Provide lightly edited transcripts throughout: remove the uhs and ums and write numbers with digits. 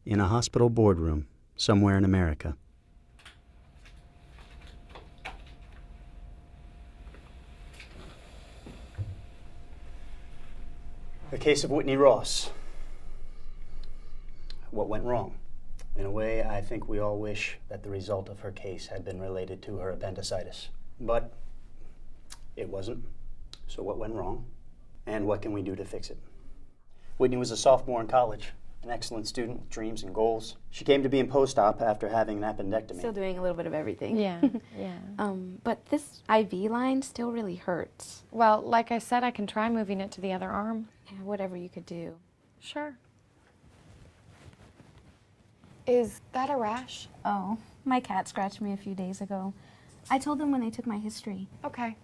in a hospital boardroom somewhere in America. The case of Whitney Ross. What went wrong? In a way, I think we all wish that the result of her case had been related to her appendicitis. But it wasn't. So what went wrong? And what can we do to fix it? Whitney was a sophomore in college, an excellent student with dreams and goals. She came to be in post-op after having an appendectomy. Still doing a little bit of everything. Yeah, yeah. But this IV line still really hurts. Well, like I said, I can try moving it to the other arm. Yeah, whatever you could do. Sure. Is that a rash? Oh, my cat scratched me a few days ago. I told them when they took my history. Okay.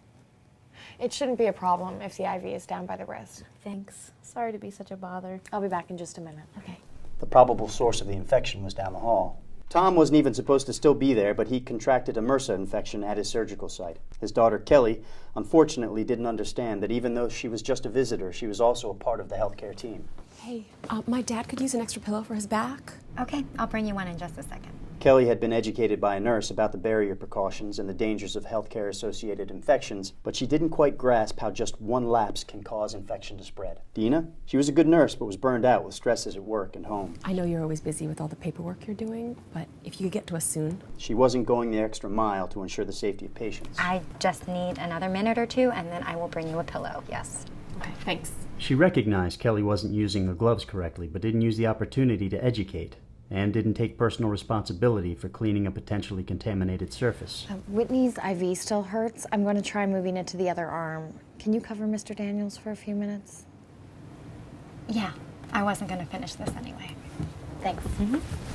It shouldn't be a problem if the IV is down by the wrist. Thanks. Sorry to be such a bother. I'll be back in just a minute. Okay. The probable source of the infection was down the hall. Tom wasn't even supposed to still be there, but he contracted a MRSA infection at his surgical site. His daughter, Kelly, unfortunately didn't understand that even though she was just a visitor, she was also a part of the healthcare team. Hey, my dad could use an extra pillow for his back. Okay, I'll bring you one in just a second. Kelly had been educated by a nurse about the barrier precautions and the dangers of healthcare-associated infections, but she didn't quite grasp how just one lapse can cause infection to spread. Dina? She was a good nurse, but was burned out with stresses at work and home. I know you're always busy with all the paperwork you're doing, but if you could get to us soon. She wasn't going the extra mile to ensure the safety of patients. I just need another minute or two, and then I will bring you a pillow, yes. Okay, thanks. She recognized Kelly wasn't using the gloves correctly, but didn't use the opportunity to educate, and didn't take personal responsibility for cleaning a potentially contaminated surface. Whitney's IV still hurts. I'm going to try moving it to the other arm. Can you cover Mr. Daniels for a few minutes? Yeah, I wasn't going to finish this anyway. Thanks.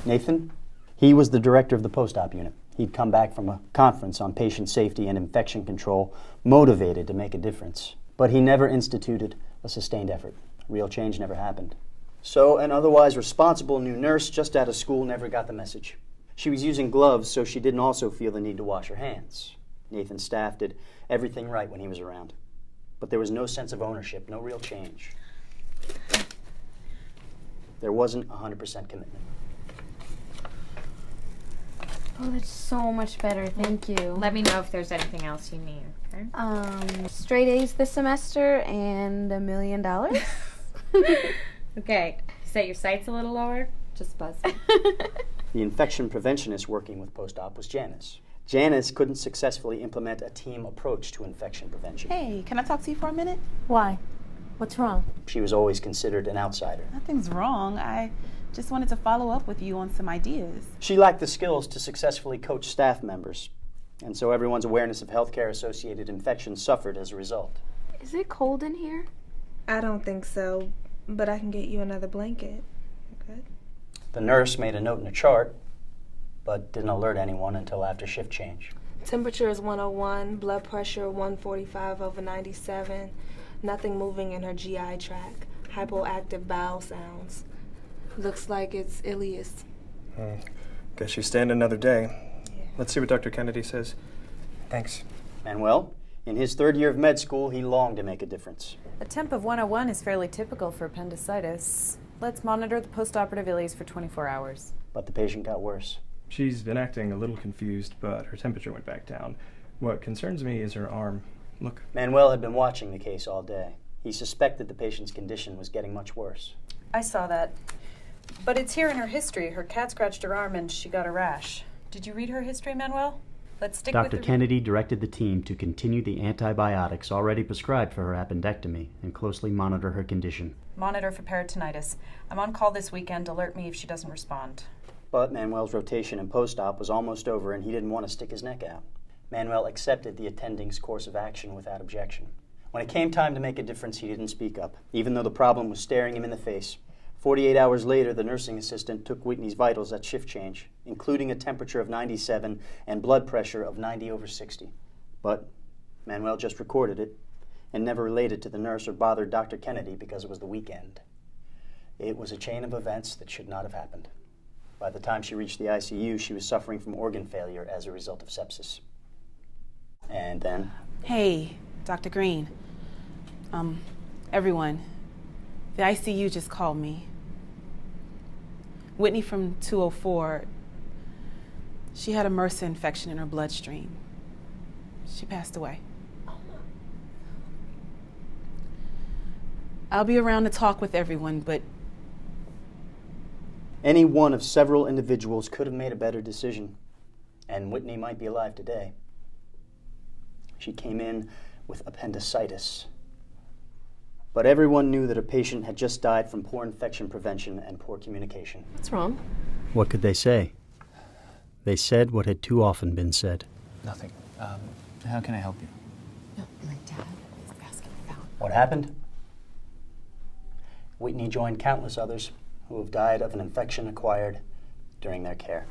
Nathan? He was the director of the post-op unit. He'd come back from a conference on patient safety and infection control, motivated to make a difference. But he never instituted a sustained effort. Real change never happened. So an otherwise responsible new nurse just out of school never got the message. She was using gloves so she didn't also feel the need to wash her hands. Nathan's staff did everything right when he was around. But there was no sense of ownership, no real change. There wasn't 100% commitment. Oh, that's so much better. Thank you. Let me know if there's anything else you need. Okay? Straight A's this semester and $1 million. Okay, set your sights a little lower. Just buzz. The infection preventionist working with post-op was Janice. Janice couldn't successfully implement a team approach to infection prevention. Hey, can I talk to you for a minute? Why? What's wrong? She was always considered an outsider. Nothing's wrong. I just wanted to follow up with you on some ideas. She lacked the skills to successfully coach staff members, and so everyone's awareness of healthcare-associated infections suffered as a result. Is it cold in here? I don't think so, but I can get you another blanket. Good. The nurse made a note in a chart, but didn't alert anyone until after shift change. Temperature is 101, blood pressure 145/97, nothing moving in her GI tract, hypoactive bowel sounds. Looks like it's ileus. Guess you stand another day. Yeah. Let's see what Dr. Kennedy says. Thanks. Manuel, in his third year of med school, he longed to make a difference. A temp of 101 is fairly typical for appendicitis. Let's monitor the postoperative ileus for 24 hours. But the patient got worse. She's been acting a little confused, but her temperature went back down. What concerns me is her arm. Look. Manuel had been watching the case all day. He suspected the patient's condition was getting much worse. I saw that. But it's here in her history. Her cat scratched her arm and she got a rash. Did you read her history, Manuel? Let's stick Dr. with Kennedy directed the team to continue the antibiotics already prescribed for her appendectomy and closely monitor her condition. Monitor for peritonitis. I'm on call this weekend. Alert me if she doesn't respond. But Manuel's rotation in post-op was almost over and he didn't want to stick his neck out. Manuel accepted the attending's course of action without objection. When it came time to make a difference, he didn't speak up, even though the problem was staring him in the face. 48 hours later, the nursing assistant took Whitney's vitals at shift change, including a temperature of 97 and blood pressure of 90/60. But Manuel just recorded it and never related to the nurse or bothered Dr. Kennedy because it was the weekend. It was a chain of events that should not have happened. By the time she reached the ICU, she was suffering from organ failure as a result of sepsis. And then... Hey, Dr. Green. Everyone. The ICU just called me. Whitney from 204, she had a MRSA infection in her bloodstream. She passed away. I'll be around to talk with everyone, but Any one of several individuals could have made a better decision, and Whitney might be alive today. She came in with appendicitis. But everyone knew that a patient had just died from poor infection prevention and poor communication. What's wrong? What could they say? They said what had too often been said. Nothing. How can I help you? No, my dad is asking about. What happened? Whitney joined countless others who have died of an infection acquired during their care.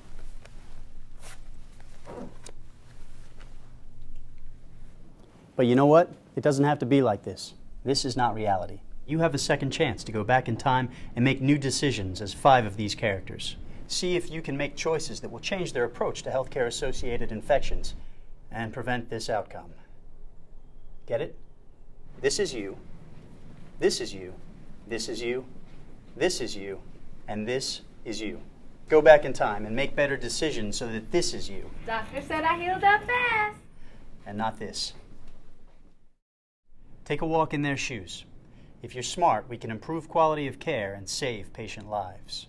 But you know what? It doesn't have to be like this. This is not reality. You have a second chance to go back in time and make new decisions as 5 of these characters. See if you can make choices that will change their approach to healthcare-associated infections and prevent this outcome. Get it? This is you. This is you. This is you. This is you. And this is you. Go back in time and make better decisions so that this is you. Doctor said I healed up fast. And not this. Take a walk in their shoes. If you're smart, we can improve quality of care and save patient lives.